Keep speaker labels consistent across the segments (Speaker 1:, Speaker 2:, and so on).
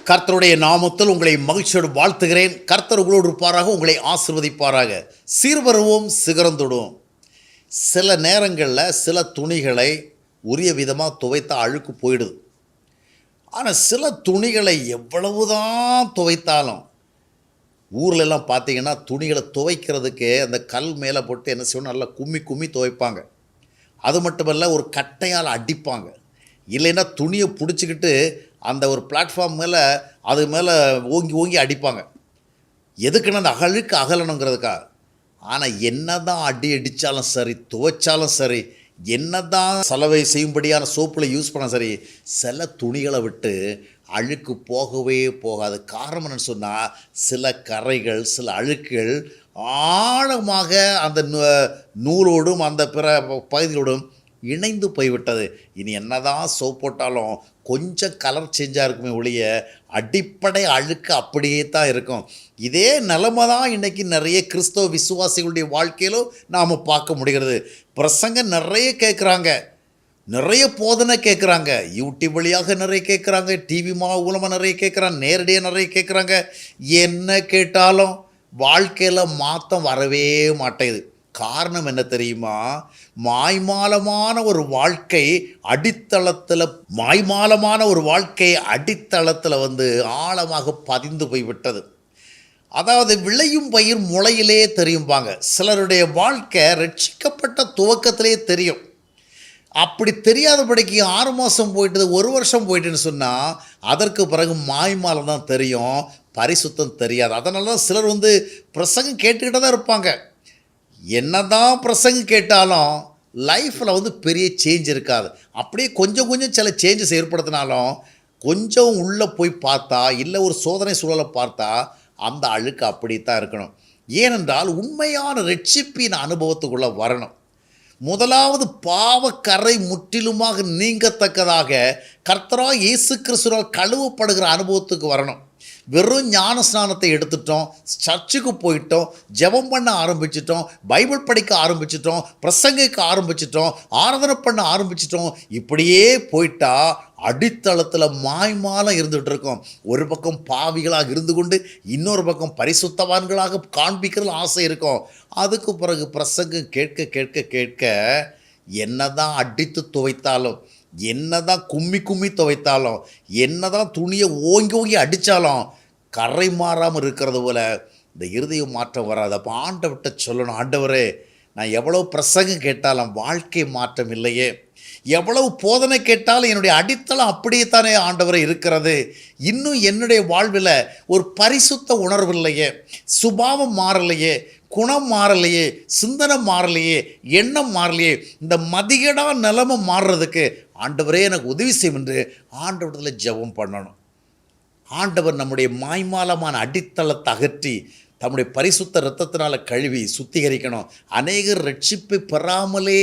Speaker 1: கர்த்தருடைய நாமத்தில் உங்களை மகிழ்ச்சியோடு வாழ்த்துகிறேன். கர்த்தர் உங்களோடு இருப்பாராக, உங்களை ஆசீர்வதிப்பாராக. சீர்வருவோம், சிகரந்தொடுவோம். சில நேரங்களில் சில துணிகளை உரிய விதமாக துவைத்தா அழுக்கு போயிடுது. ஆனால் சில துணிகளை எவ்வளவுதான் துவைத்தாலும், ஊர்லெல்லாம் பார்த்தீங்கன்னா துணிகளை துவைக்கிறதுக்கு அந்த கல் மேலே போட்டு என்ன செய்யணும், நல்லா கும்மி கும்மி துவைப்பாங்க. அது மட்டுமல்ல, ஒரு கட்டையால் அடிப்பாங்க. இல்லைன்னா துணியை பிடிச்சிக்கிட்டு அந்த ஒரு பிளாட்ஃபார்ம் மேலே அது மேலே ஓங்கி ஓங்கி அடிப்பாங்க. எதுக்குன்னா அந்த அகழுக்கு அகலணுங்கிறதுக்கா. ஆனால் என்ன தான் அடி அடித்தாலும் சரி, துவைச்சாலும் சரி, என்ன தான் சலவை செய்யும்படியான சோப்பில் யூஸ் பண்ண சரி, சில துணிகளை விட்டு அழுக்கு போகவே போகாது. காரணம் என்னன்னு சொன்னால், சில கரைகள், சில அழுக்குகள் ஆழமாக அந்த நூலோடும் அந்த பிற பகுதிகளோடும் இணைந்து போய்விட்டது. இனி என்னதான் சோப் போட்டாலும் கொஞ்சம் கலர் சேஞ்சாக இருக்குமே ஒழிய அடிப்படை அழுக்கு அப்படியே தான் இருக்கும். இதே நிலைமை தான் இன்றைக்கி நிறைய கிறிஸ்தவ விசுவாசிகளுடைய வாழ்க்கையிலும் நாம் பார்க்க முடிகிறது. பிரசங்க நிறைய கேட்குறாங்க, நிறைய போதனை கேட்குறாங்க, யூடியூப் வழியாக நிறைய கேட்குறாங்க, டிவி மூலமாக நிறைய கேட்குறாங்க, நேரடியாக நிறைய கேட்குறாங்க. என்ன கேட்டாலும் வாழ்க்கையில் மாற்றம் வரவே மாட்டேங்குது. காரணம் என்ன தெரியுமா? மாய்மாலமான ஒரு வாழ்க்கை அடித்தளத்தில் ஆழமாக பதிந்து போய்விட்டது. அதாவது விளையும் பயிர் முளையிலே தெரியும்பாங்க. சிலருடைய வாழ்க்கை ரட்சிக்கப்பட்ட துவக்கத்திலே தெரியும். அப்படி தெரியாதபடிக்கு 6 மாதம் போயிட்டு 1 வருஷம் போயிட்டுன்னு சொன்னால் அதற்கு பிறகு மாய்மாலம் தான் தெரியும், பரிசுத்தம் தெரியாது. அதனால தான் சிலர் பிரசங்கம் கேட்டுக்கிட்டு தான் இருப்பாங்க. என்ன தான் பிரசங்கம் கேட்டாலும் லைஃப்பில் பெரிய சேஞ்ச் இருக்காது. அப்படியே கொஞ்சம் கொஞ்சம் சில சேஞ்சஸ் ஏற்படுத்தினாலும் கொஞ்சம் உள்ளே போய் பார்த்தா, இல்லை ஒரு சோதனை சூழலை பார்த்தா, அந்த அழுக்கு அப்படி தான் இருக்கணும். ஏனென்றால் உண்மையான ரட்சிப்பின் அனுபவத்துக்குள்ளே வரணும். முதலாவது பாவக்கரை முற்றிலுமாக நீங்கத்தக்கதாக கர்த்தராகிய இயேசு கிறிஸ்துவால் கழுவப்படுகிற அனுபவத்துக்கு வரணும். வெறும் ஞான ஸ்நானத்தை எடுத்துட்டோம், சர்ச்சுக்கு போயிட்டோம், ஜெபம் பண்ண ஆரம்பிச்சிட்டோம், பைபிள் படிக்க ஆரம்பிச்சிட்டோம், பிரசங்கிக்க ஆரம்பிச்சிட்டோம், ஆராதனை பண்ண ஆரம்பிச்சிட்டோம், இப்படியே போயிட்டா அடித்தளத்தில் மாய்மாலம் இருந்துகிட்டு இருக்கோம். ஒரு பக்கம் பாவிகளாக இருந்து கொண்டு இன்னொரு பக்கம் பரிசுத்தவான்களாக காண்பிக்கிறதுல ஆசை இருக்கும். அதுக்கு பிறகு பிரசங்கம் கேட்க கேட்க கேட்க என்ன தான் அடித்து துவைத்தாலும், என்ன தான் கும்மி கும்மி துவைத்தாலும், என்ன தான் துணியை ஓங்கி ஓங்கி அடித்தாலும் கரை மாறாமல் இருக்கிறது போல் இந்த இருதயம் மாற்றம் வராது. அப்போ ஆண்டவர்கிட்ட சொல்லணும், ஆண்டவரே, நான் எவ்வளோ பிரசங்கம் கேட்டாலும் வாழ்க்கை மாற்றம் இல்லையே, எவ்வளவு போதனை கேட்டாலும் என்னுடைய அடித்தளம் அப்படியே தானே ஆண்டவரை இருக்கிறது, இன்னும் என்னுடைய வாழ்வில் ஒரு பரிசுத்த உணர்வு இல்லையே, சுபாவம் மாறலையே, குணம் மாறலையே, சிந்தனை மாறலையே, எண்ணம் மாறலையே, இந்த மதிகடா நிலைமை மாறுறதுக்கு ஆண்டவரே எனக்கு உதவி செய்யும் என்று ஆண்டவரத்தில் ஜெபம் பண்ணணும். ஆண்டவர் நம்முடைய மாய்மாலமான அடித்தளத்தை அகற்றி தம்முடைய பரிசுத்த இரத்தத்தினால் கழுவி சுத்திகரிக்கணும். அநேகர் ரட்சிப்பை பெறாமலே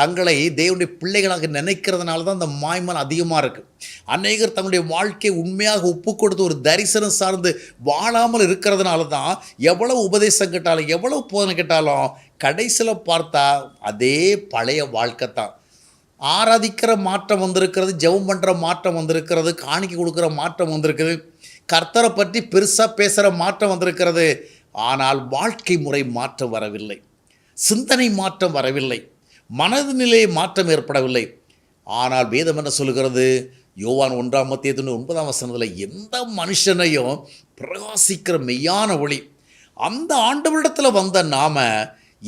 Speaker 1: தங்களை தேவனுடைய பிள்ளைகளாக நினைக்கிறதுனால தான் அந்த மாய்மாலம் அதிகமாக இருக்குது. அநேகர் தங்களுடைய வாழ்க்கையை உண்மையாக ஒப்பு கொடுத்து ஒரு தரிசனம் சார்ந்து வாழாமல் இருக்கிறதுனால தான் எவ்வளோ உபதேசம் கேட்டாலும், எவ்வளோ போதனை கேட்டாலும் கடைசியில் பார்த்தா அதே பழைய வாழ்க்கை தான். ஆராதிக்கிற மாற்றம் வந்திருக்கிறது, ஜெபம் பண்ணுற மாற்றம் வந்திருக்கிறது, காணிக்கை கொடுக்குற மாற்றம் வந்திருக்குது, கர்த்தரை பற்றி பெருசாக பேசுகிற மாற்றம் வந்திருக்கிறது. ஆனால் வாழ்க்கை முறை மாற்றம் வரவில்லை, சிந்தனை மாற்றம் வரவில்லை, மனது நிலை மாற்றம் ஏற்படவில்லை. ஆனால் வேதம் என்ன சொல்கிறது? யோவான் 1:9 எந்த மனுஷனையும் பிரகாசிக்கிற மெய்யான ஒளி அந்த ஆண்டவரிடத்தில் வந்த நாம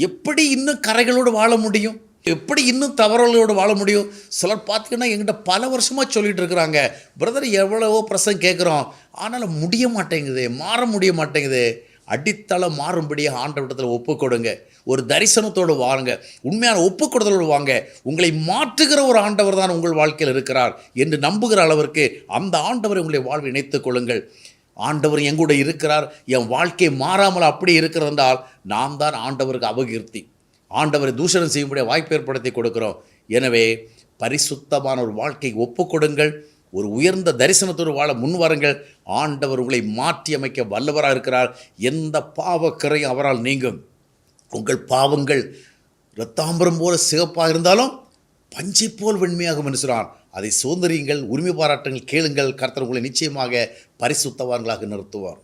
Speaker 1: எப்படி இன்னும் கரைகளோடு வாழ முடியும்? எப்படி இன்னும் தவறுகளோடு வாழ முடியும்? சிலர் பார்த்தீங்கன்னா எங்கிட்ட பல வருஷமாக சொல்லிகிட்டு இருக்கிறாங்க, பிரதர் எவ்வளவோ பிரசங்கம் கேட்குறோம், ஆனாலும் முடிய மாட்டேங்குது, மாற முடிய மாட்டேங்குது. அடித்தளம் மாறும்படியாக ஆண்டவரிடத்தில் ஒப்பு கொடுங்க, ஒரு தரிசனத்தோடு வாங்க, உண்மையான ஒப்பு கொடுத்தலோடு வாங்க. உங்களை மாற்றுகிற ஒரு ஆண்டவர் தான் உங்கள் வாழ்க்கையில் இருக்கிறார் என்று நம்புகிற அளவிற்கு அந்த ஆண்டவரை உங்களை வாழ்வை இணைத்துக் கொள்ளுங்கள். ஆண்டவர் எங்கூட இருக்கிறார், என் வாழ்க்கை மாறாமல் அப்படி இருக்கிறது என்றால் நாம் தான் ஆண்டவருக்கு அபகீர்த்தி, ஆண்டவரை தூஷணம் செய்யும்படிய வாய்ப்பு ஏற்படுத்தி கொடுக்கிறோம். எனவே பரிசுத்தமான ஒரு வாழ்க்கை ஒப்பு கொடுங்கள், ஒரு உயர்ந்த தரிசனத்தோடு வாழ முன்வாருங்கள். ஆண்டவர் உங்களை மாற்றி அமைக்க வல்லவராக இருக்கிறார். எந்த பாவக்கரையும் அவரால் நீங்கும். உங்கள் பாவங்கள் இரத்தாம்பரம் போல சிவப்பாக இருந்தாலும் பஞ்சை போல் வெண்மையாகும் என்று சொன்னார். அதை சுதந்திரியுங்கள், உரிமை பாராட்டுங்கள், கேளுங்கள். கர்த்தர் உங்களை நிச்சயமாக பரிசுத்தவான்களாக நிறுத்துவார்.